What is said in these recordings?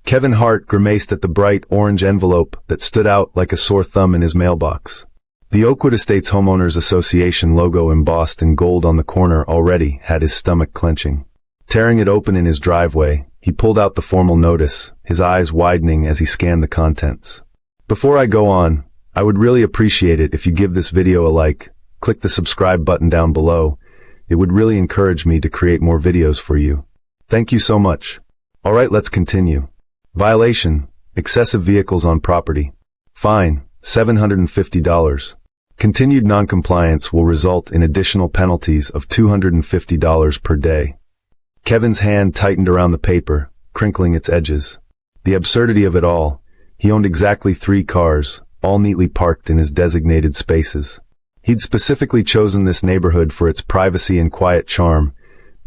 Kevin Hart grimaced at the bright orange envelope that stood out like a sore thumb in his mailbox. The Oakwood Estates Homeowners Association logo embossed in gold on the corner already had his stomach clenching. Tearing it open in his driveway, he pulled out the formal notice, his eyes widening as he scanned the contents. Before I go on, I would really appreciate it if you give this video a like, click the subscribe button down below. It would really encourage me to create more videos for you. Thank you so much. Alright, let's continue. Violation: excessive vehicles on property. Fine, $750. Continued noncompliance will result in additional penalties of $250 per day. Kevin's hand tightened around the paper, crinkling its edges. The absurdity of it all. He owned exactly 3 cars, all neatly parked in his designated spaces. He'd specifically chosen this neighborhood for its privacy and quiet charm,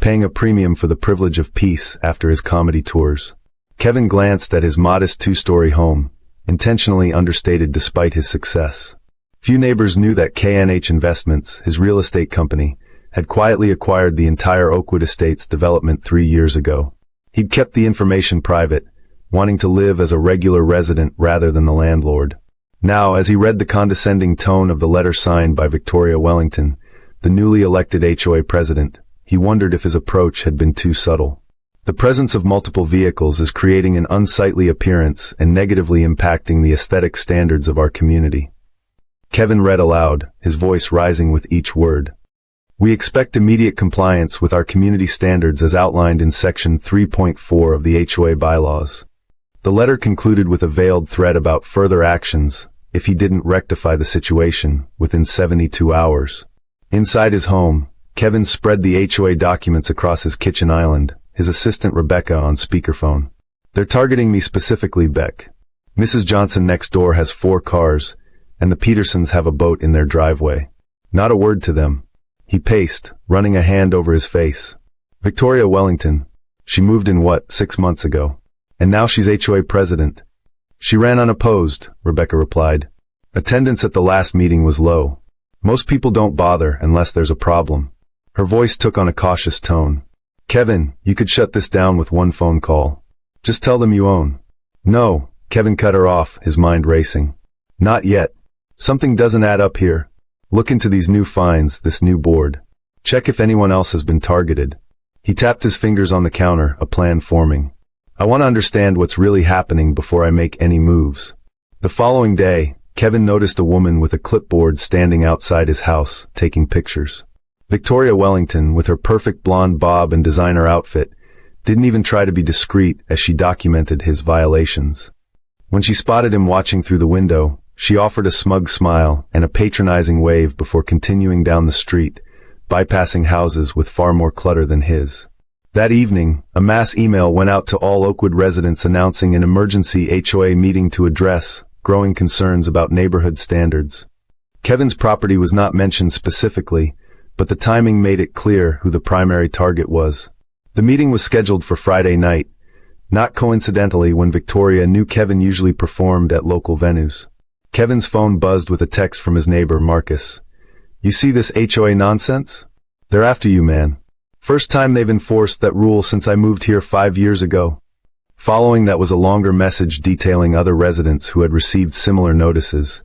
paying a premium for the privilege of peace after his comedy tours. Kevin glanced at his modest 2-story home, intentionally understated despite his success. Few neighbors knew that K&H Investments, his real estate company, had quietly acquired the entire Oakwood Estates development 3 years ago. He'd kept the information private, wanting to live as a regular resident rather than the landlord. Now, as he read the condescending tone of the letter signed by Victoria Wellington, the newly elected HOA president, he wondered if his approach had been too subtle. The presence of multiple vehicles is creating an unsightly appearance and negatively impacting the aesthetic standards of our community. Kevin read aloud, his voice rising with each word. We expect immediate compliance with our community standards as outlined in Section 3.4 of the HOA bylaws. The letter concluded with a veiled threat about further actions if he didn't rectify the situation within 72 hours. Inside his home, Kevin spread the HOA documents across his kitchen island, his assistant Rebecca on speakerphone. They're targeting me specifically, Beck. Mrs. Johnson next door has 4 cars, and the Petersons have a boat in their driveway. Not a word to them. He paced, running a hand over his face. Victoria Wellington. She moved in 6 months ago. And now she's HOA president. She ran unopposed, Rebecca replied. Attendance at the last meeting was low. Most people don't bother unless there's a problem. Her voice took on a cautious tone. Kevin, you could shut this down with 1 phone call. Just tell them you own. No, Kevin cut her off, his mind racing. Not yet. Something doesn't add up here. Look into these new fines, this new board. Check if anyone else has been targeted. He tapped his fingers on the counter, a plan forming. I want to understand what's really happening before I make any moves. The following day, Kevin noticed a woman with a clipboard standing outside his house, taking pictures. Victoria Wellington, with her perfect blonde bob and designer outfit, didn't even try to be discreet as she documented his violations. When she spotted him watching through the window, she offered a smug smile and a patronizing wave before continuing down the street, bypassing houses with far more clutter than his. That evening, a mass email went out to all Oakwood residents announcing an emergency HOA meeting to address growing concerns about neighborhood standards. Kevin's property was not mentioned specifically, but the timing made it clear who the primary target was. The meeting was scheduled for Friday night, not coincidentally when Victoria knew Kevin usually performed at local venues. Kevin's phone buzzed with a text from his neighbor, Marcus. You see this HOA nonsense? They're after you, man. First time they've enforced that rule since I moved here 5 years ago. Following that was a longer message detailing other residents who had received similar notices.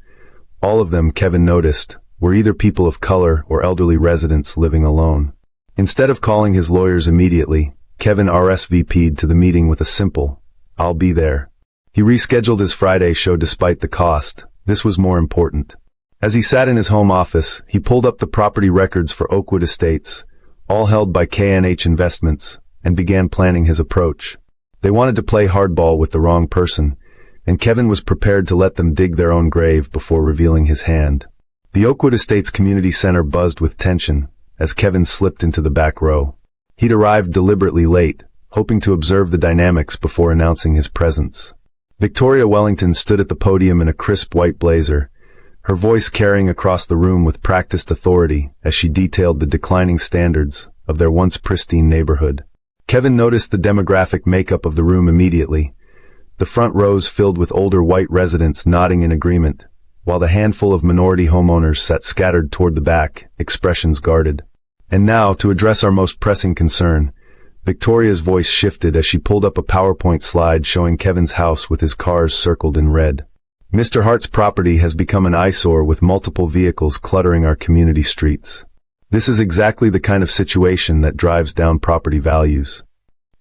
All of them, Kevin noticed, were either people of color or elderly residents living alone. Instead of calling his lawyers immediately, Kevin RSVP'd to the meeting with a simple, I'll be there. He rescheduled his Friday show despite the cost. This was more important. As he sat in his home office, he pulled up the property records for Oakwood Estates, all held by K&H Investments, and began planning his approach. They wanted to play hardball with the wrong person, and Kevin was prepared to let them dig their own grave before revealing his hand. The Oakwood Estates Community Center buzzed with tension as Kevin slipped into the back row. He'd arrived deliberately late, hoping to observe the dynamics before announcing his presence. Victoria Wellington stood at the podium in a crisp white blazer, her voice carrying across the room with practiced authority as she detailed the declining standards of their once pristine neighborhood. Kevin noticed the demographic makeup of the room immediately, the front rows filled with older white residents nodding in agreement, while the handful of minority homeowners sat scattered toward the back, expressions guarded. And now, to address our most pressing concern, Victoria's voice shifted as she pulled up a PowerPoint slide showing Kevin's house with his cars circled in red. Mr. Hart's property has become an eyesore with multiple vehicles cluttering our community streets. This is exactly the kind of situation that drives down property values.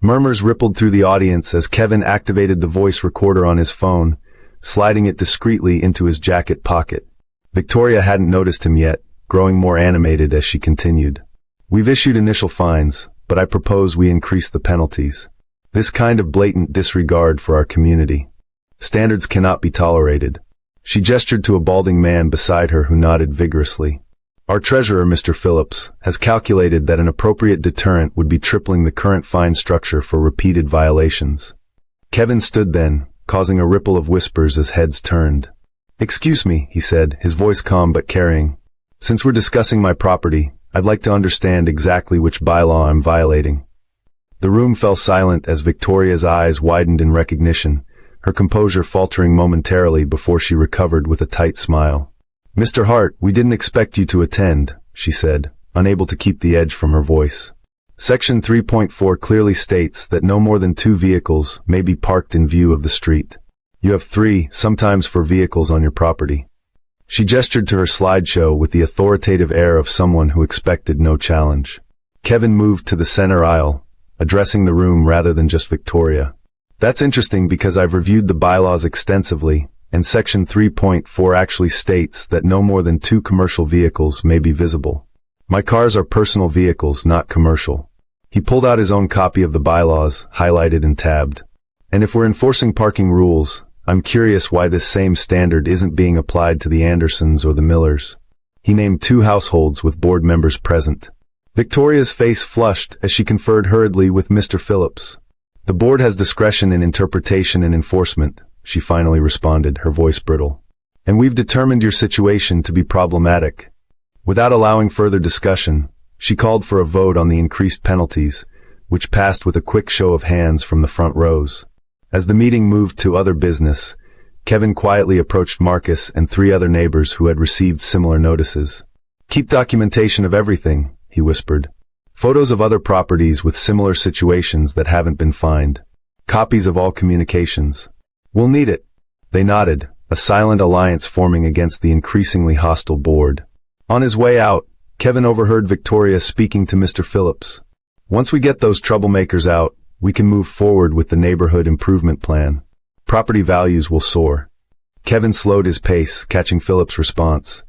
Murmurs rippled through the audience as Kevin activated the voice recorder on his phone, sliding it discreetly into his jacket pocket. Victoria hadn't noticed him yet, growing more animated as she continued. We've issued initial fines, but I propose we increase the penalties. This kind of blatant disregard for our community. Standards cannot be tolerated. She gestured to a balding man beside her who nodded vigorously. Our treasurer, Mr. Phillips, has calculated that an appropriate deterrent would be tripling the current fine structure for repeated violations. Kevin stood then, causing a ripple of whispers as heads turned. Excuse me, he said, his voice calm but carrying. Since we're discussing my property, I'd like to understand exactly which bylaw I'm violating. The room fell silent as Victoria's eyes widened in recognition, her composure faltering momentarily before she recovered with a tight smile. Mr. Hart, we didn't expect you to attend, she said, unable to keep the edge from her voice. Section 3.4 clearly states that no more than 2 vehicles may be parked in view of the street. You have 3, sometimes 4 vehicles on your property. She gestured to her slideshow with the authoritative air of someone who expected no challenge. Kevin moved to the center aisle, addressing the room rather than just Victoria. That's interesting because I've reviewed the bylaws extensively, and Section 3.4 actually states that no more than 2 commercial vehicles may be visible. My cars are personal vehicles, not commercial. He pulled out his own copy of the bylaws, highlighted and tabbed. And if we're enforcing parking rules, I'm curious why this same standard isn't being applied to the Andersons or the Millers. He named 2 households with board members present. Victoria's face flushed as she conferred hurriedly with Mr. Phillips. The board has discretion in interpretation and enforcement, she finally responded, her voice brittle. And we've determined your situation to be problematic. Without allowing further discussion, she called for a vote on the increased penalties, which passed with a quick show of hands from the front rows. As the meeting moved to other business, Kevin quietly approached Marcus and 3 other neighbors who had received similar notices. Keep documentation of everything, he whispered. Photos of other properties with similar situations that haven't been fined. Copies of all communications. We'll need it. They nodded, a silent alliance forming against the increasingly hostile board. On his way out, Kevin overheard Victoria speaking to Mr. Phillips. Once we get those troublemakers out, we can move forward with the neighborhood improvement plan. Property values will soar. Kevin slowed his pace, catching Phillips' response.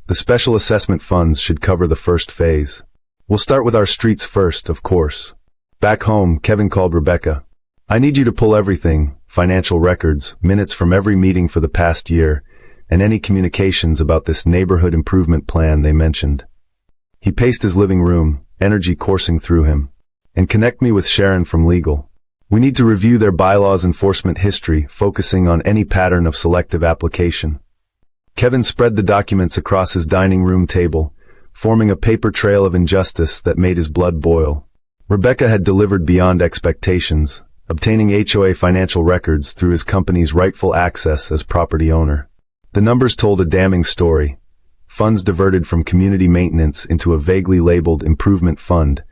The special assessment funds should cover the first phase. We'll start with our streets first, of course. Back home, Kevin called Rebecca. I need you to pull everything, financial records, minutes from every meeting for the past year, and any communications about this neighborhood improvement plan they mentioned. He paced his living room, energy coursing through him. And connect me with Sharon from legal. We need to review their bylaws enforcement history, focusing on any pattern of selective application. Kevin spread the documents across his dining room table, forming a paper trail of injustice that made his blood boil. Rebecca had delivered beyond expectations, obtaining HOA financial records through his company's rightful access as property owner. The numbers told a damning story. Funds diverted from community maintenance into a vaguely labeled improvement fund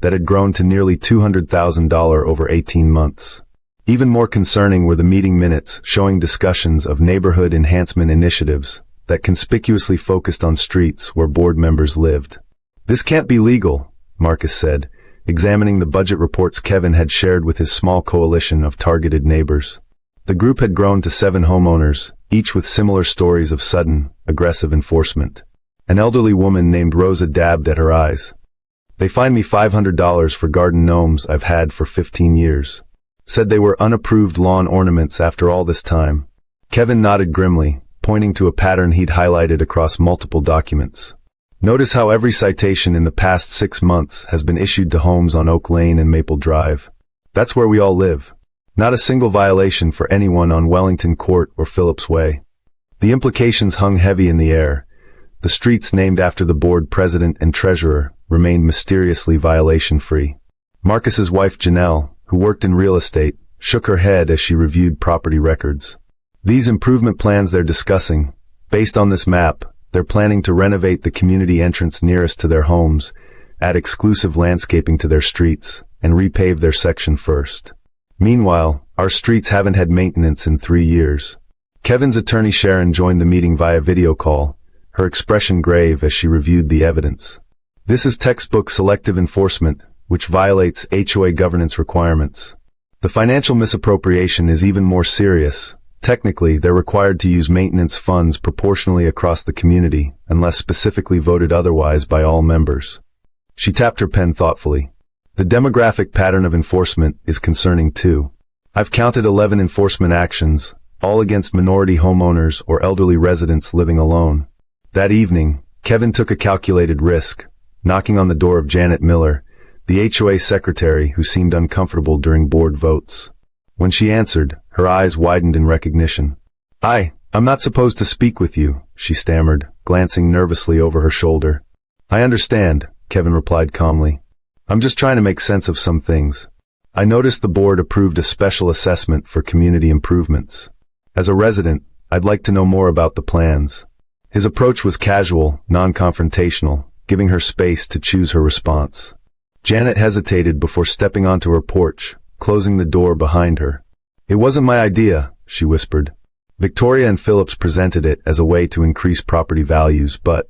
that had grown to nearly $200,000 over 18 months. Even more concerning were the meeting minutes showing discussions of neighborhood enhancement initiatives that conspicuously focused on streets where board members lived. This can't be legal, Marcus said, examining the budget reports Kevin had shared with his small coalition of targeted neighbors. The group had grown to 7 homeowners, each with similar stories of sudden, aggressive enforcement. An elderly woman named Rosa dabbed at her eyes. They fined me $500 for garden gnomes I've had for 15 years. Said they were unapproved lawn ornaments after all this time. Kevin nodded grimly, pointing to a pattern he'd highlighted across multiple documents. Notice how every citation in the past 6 months has been issued to homes on Oak Lane and Maple Drive. That's where we all live. Not a single violation for anyone on Wellington Court or Phillips Way. The implications hung heavy in the air. The streets named after the board president and treasurer remained mysteriously violation-free. Marcus's wife Janelle, who worked in real estate, shook her head as she reviewed property records. These improvement plans they're discussing, based on this map, they're planning to renovate the community entrance nearest to their homes add exclusive landscaping to their streets, and repave their section first. Meanwhile, our streets haven't had maintenance in 3 years. Kevin's attorney Sharon joined the meeting via video call, her expression grave as she reviewed the evidence. This is textbook selective enforcement, which violates HOA governance requirements. The financial misappropriation is even more serious. Technically, they're required to use maintenance funds proportionally across the community, unless specifically voted otherwise by all members. She tapped her pen thoughtfully. The demographic pattern of enforcement is concerning too. I've counted 11 enforcement actions, all against minority homeowners or elderly residents living alone. That evening, Kevin took a calculated risk, knocking on the door of Janet Miller, the HOA secretary who seemed uncomfortable during board votes. When she answered, her eyes widened in recognition. I'm not supposed to speak with you, she stammered, glancing nervously over her shoulder. I understand, Kevin replied calmly. I'm just trying to make sense of some things. I noticed the board approved a special assessment for community improvements. As a resident, I'd like to know more about the plans. His approach was casual, non-confrontational, giving her space to choose her response. Janet hesitated before stepping onto her porch, closing the door behind her. It wasn't my idea, she whispered. Victoria and Phillips presented it as a way to increase property values, but...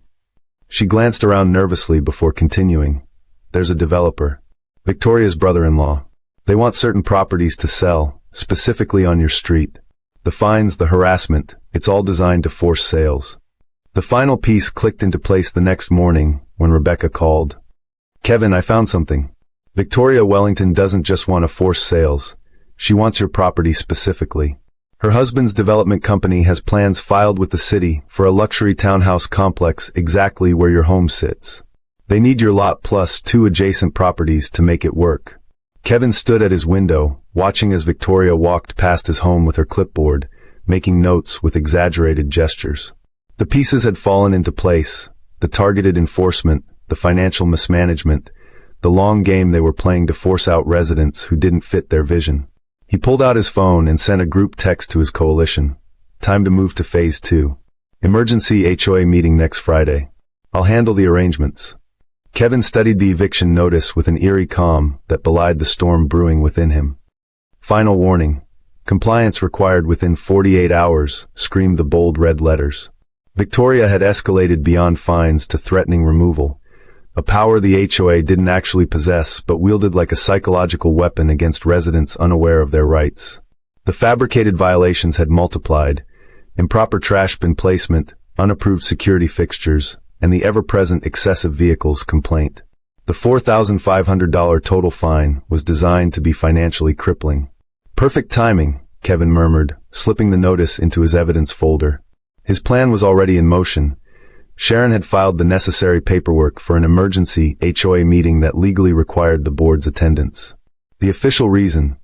She glanced around nervously before continuing. There's a developer. Victoria's brother-in-law. They want certain properties to sell, specifically on your street. The fines, the harassment, it's all designed to force sales. The final piece clicked into place the next morning when Rebecca called. Kevin, I found something. Victoria Wellington doesn't just want to force sales. She wants your property specifically. Her husband's development company has plans filed with the city for a luxury townhouse complex exactly where your home sits. They need your lot plus 2 adjacent properties to make it work. Kevin stood at his window, watching as Victoria walked past his home with her clipboard, making notes with exaggerated gestures. The pieces had fallen into place, the targeted enforcement, the financial mismanagement, the long game they were playing to force out residents who didn't fit their vision. He pulled out his phone and sent a group text to his coalition. Time to move to phase 2. Emergency HOA meeting next Friday. I'll handle the arrangements. Kevin studied the eviction notice with an eerie calm that belied the storm brewing within him. Final warning. Compliance required within 48 hours, screamed the bold red letters. Victoria had escalated beyond fines to threatening removal, a power the HOA didn't actually possess but wielded like a psychological weapon against residents unaware of their rights. The fabricated violations had multiplied: improper trash bin placement, unapproved security fixtures, and the ever-present excessive vehicles complaint. The $4,500 total fine was designed to be financially crippling. Perfect timing, Kevin murmured, slipping the notice into his evidence folder. His plan was already in motion. Sharon had filed the necessary paperwork for an emergency HOA meeting that legally required the board's attendance. The official reason: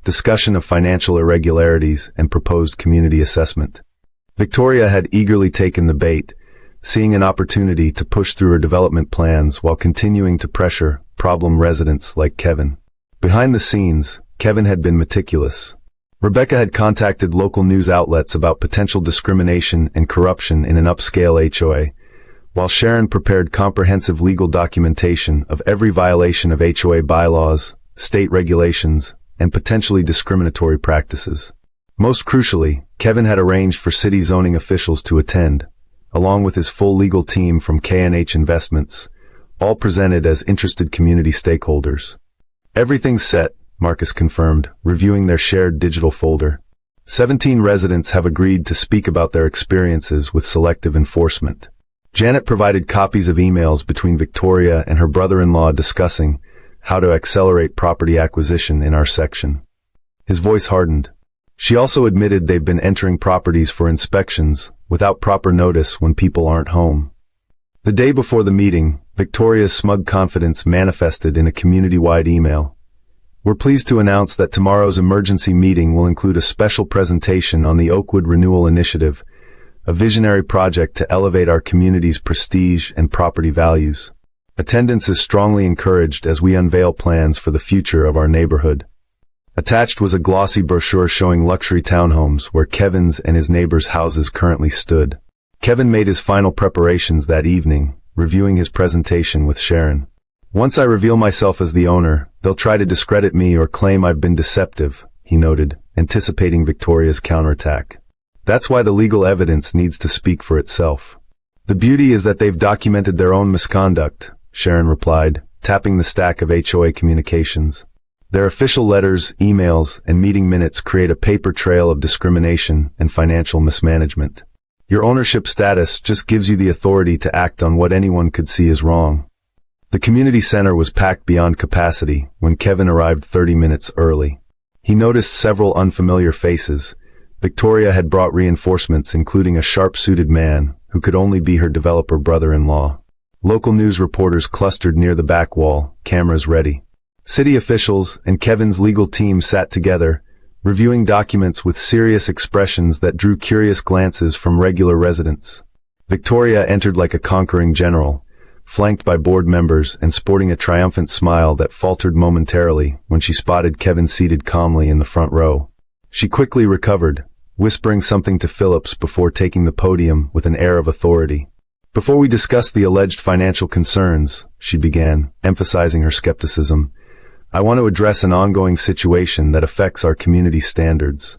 discussion of financial irregularities and proposed community assessment. Victoria had eagerly taken the bait, seeing an opportunity to push through her development plans while continuing to pressure problem residents like Kevin. Behind the scenes, Kevin had been meticulous. Rebecca had contacted local news outlets about potential discrimination and corruption in an upscale HOA, while Sharon prepared comprehensive legal documentation of every violation of HOA bylaws, state regulations, and potentially discriminatory practices. Most crucially, Kevin had arranged for city zoning officials to attend, along with his full legal team from K&H Investments, all presented as interested community stakeholders. Everything's set, Marcus confirmed, reviewing their shared digital folder. 17 residents have agreed to speak about their experiences with selective enforcement. Janet provided copies of emails between Victoria and her brother-in-law discussing how to accelerate property acquisition in our section. His voice hardened. She also admitted they've been entering properties for inspections without proper notice when people aren't home. The day before the meeting, Victoria's smug confidence manifested in a community-wide email. We're pleased to announce that tomorrow's emergency meeting will include a special presentation on the Oakwood Renewal Initiative, a visionary project to elevate our community's prestige and property values. Attendance is strongly encouraged as we unveil plans for the future of our neighborhood. Attached was a glossy brochure showing luxury townhomes where Kevin's and his neighbors' houses currently stood. Kevin made his final preparations that evening, reviewing his presentation with Sharon. Once I reveal myself as the owner, they'll try to discredit me or claim I've been deceptive, he noted, anticipating Victoria's counterattack. That's why the legal evidence needs to speak for itself. The beauty is that they've documented their own misconduct, Sharon replied, tapping the stack of HOA communications. Their official letters, emails, and meeting minutes create a paper trail of discrimination and financial mismanagement. Your ownership status just gives you the authority to act on what anyone could see is wrong. The community center was packed beyond capacity when Kevin arrived 30 minutes early. He noticed several unfamiliar faces. Victoria had brought reinforcements, including a sharp-suited man who could only be her developer brother-in-law. Local news reporters clustered near the back wall, cameras ready. City officials and Kevin's legal team sat together, reviewing documents with serious expressions that drew curious glances from regular residents. Victoria entered like a conquering general, flanked by board members and sporting a triumphant smile that faltered momentarily when she spotted Kevin seated calmly in the front row. She quickly recovered, whispering something to Phillips before taking the podium with an air of authority. Before we discuss the alleged financial concerns, she began, emphasizing her skepticism, I want to address an ongoing situation that affects our community standards.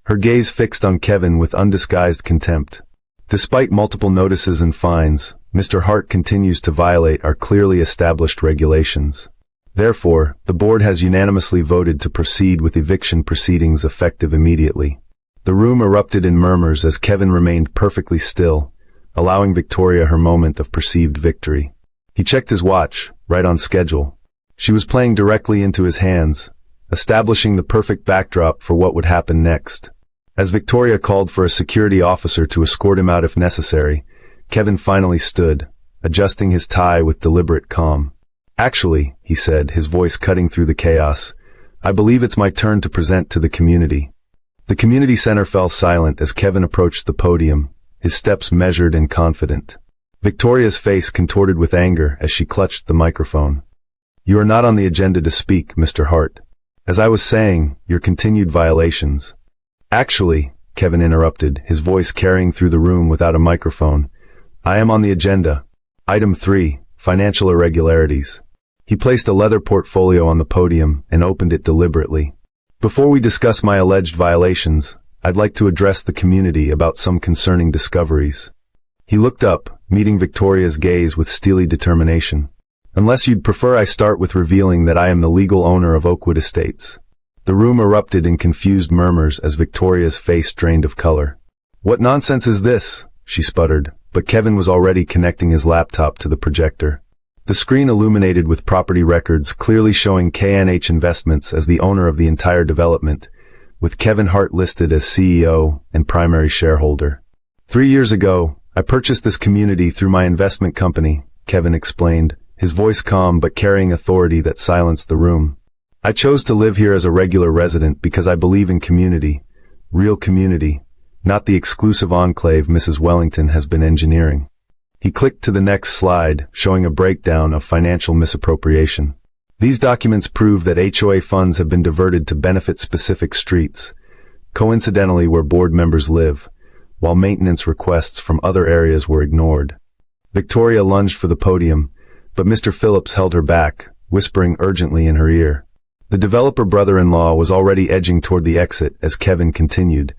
Her gaze fixed on Kevin with undisguised contempt. Despite multiple notices and fines, Mr. Hart continues to violate our clearly established regulations. Therefore, the board has unanimously voted to proceed with eviction proceedings effective immediately. The room erupted in murmurs as Kevin remained perfectly still, allowing Victoria her moment of perceived victory. He checked his watch, right on schedule. She was playing directly into his hands, establishing the perfect backdrop for what would happen next. As Victoria called for a security officer to escort him out if necessary, Kevin finally stood, adjusting his tie with deliberate calm. Actually, he said, his voice cutting through the chaos, I believe it's my turn to present to the community. The community center fell silent as Kevin approached the podium, his steps measured and confident. Victoria's face contorted with anger as she clutched the microphone. You are not on the agenda to speak, Mr. Hart. As I was saying, your continued violations. Actually, Kevin interrupted, his voice carrying through the room without a microphone, I am on the agenda. Item 3, financial irregularities. He placed a leather portfolio on the podium and opened it deliberately. Before we discuss my alleged violations, I'd like to address the community about some concerning discoveries. He looked up, meeting Victoria's gaze with steely determination. Unless you'd prefer I start with revealing that I am the legal owner of Oakwood Estates. The room erupted in confused murmurs as Victoria's face drained of color. What nonsense is this? She sputtered, but Kevin was already connecting his laptop to the projector. The screen illuminated with property records clearly showing K&H Investments as the owner of the entire development, with Kevin Hart listed as CEO and primary shareholder. 3 years ago, I purchased this community through my investment company, Kevin explained, his voice calm but carrying authority that silenced the room. I chose to live here as a regular resident because I believe in community, real community, not the exclusive enclave Mrs. Wellington has been engineering. He clicked to the next slide, showing a breakdown of financial misappropriation. These documents prove that HOA funds have been diverted to benefit specific streets, coincidentally where board members live, while maintenance requests from other areas were ignored. Victoria lunged for the podium, but Mr. Phillips held her back, whispering urgently in her ear. The developer brother-in-law was already edging toward the exit as Kevin continued,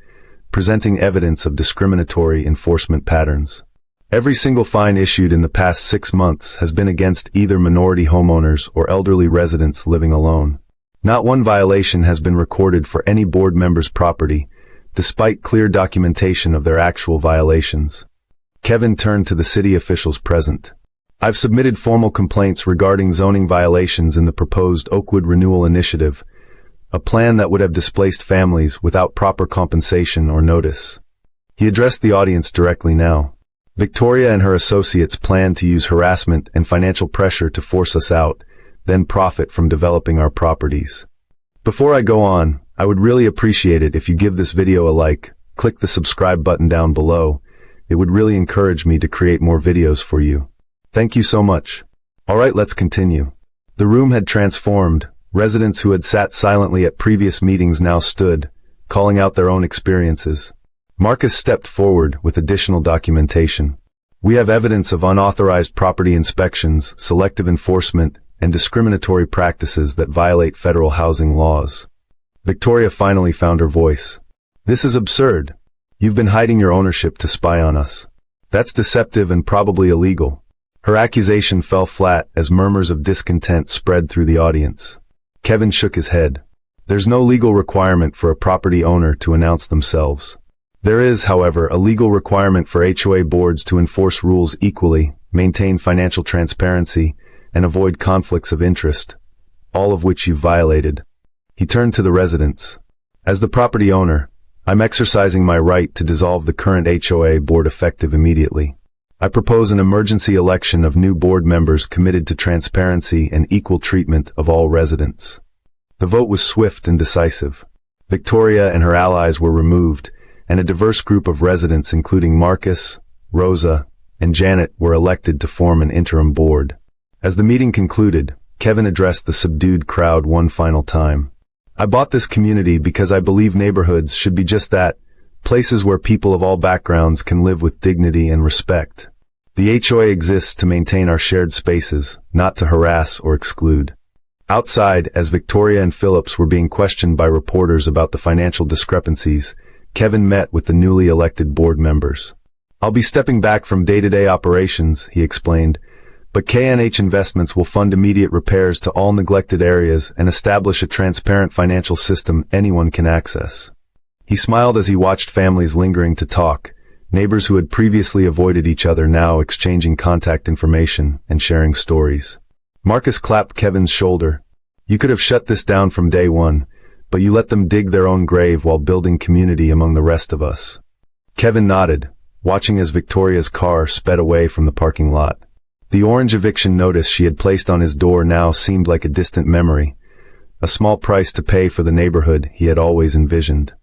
presenting evidence of discriminatory enforcement patterns. Every single fine issued in the past 6 months has been against either minority homeowners or elderly residents living alone. Not one violation has been recorded for any board member's property, despite clear documentation of their actual violations. Kevin turned to the city officials present. I've submitted formal complaints regarding zoning violations in the proposed Oakwood Renewal Initiative, a plan that would have displaced families without proper compensation or notice. He addressed the audience directly now. Victoria and her associates plan to use harassment and financial pressure to force us out, then profit from developing our properties. Before I go on, I would really appreciate it if you give this video a like, click the subscribe button down below. It would really encourage me to create more videos for you. Thank you so much. Alright, let's continue. The room had transformed. Residents who had sat silently at previous meetings now stood, calling out their own experiences. Marcus stepped forward with additional documentation. We have evidence of unauthorized property inspections, selective enforcement, and discriminatory practices that violate federal housing laws. Victoria finally found her voice. "This is absurd. You've been hiding your ownership to spy on us. That's deceptive and probably illegal." Her accusation fell flat as murmurs of discontent spread through the audience. Kevin shook his head. "There's no legal requirement for a property owner to announce themselves. There is, however, a legal requirement for HOA boards to enforce rules equally, maintain financial transparency, and avoid conflicts of interest, all of which you've violated." He turned to the residents. "As the property owner, I'm exercising my right to dissolve the current HOA board effective immediately. I propose an emergency election of new board members committed to transparency and equal treatment of all residents." The vote was swift and decisive. Victoria and her allies were removed, and a diverse group of residents including Marcus, Rosa, and Janet were elected to form an interim board. As the meeting concluded, Kevin addressed the subdued crowd one final time. "I bought this community because I believe neighborhoods should be just that, places where people of all backgrounds can live with dignity and respect. The HOA exists to maintain our shared spaces, not to harass or exclude." Outside, as Victoria and Phillips were being questioned by reporters about the financial discrepancies, Kevin met with the newly elected board members. "I'll be stepping back from day-to-day operations," he explained, "but KNH Investments will fund immediate repairs to all neglected areas and establish a transparent financial system anyone can access." He smiled as he watched families lingering to talk, neighbors who had previously avoided each other now exchanging contact information and sharing stories. Marcus clapped Kevin's shoulder. "You could have shut this down from day one, but you let them dig their own grave while building community among the rest of us." Kevin nodded, watching as Victoria's car sped away from the parking lot. The orange eviction notice she had placed on his door now seemed like a distant memory, a small price to pay for the neighborhood he had always envisioned.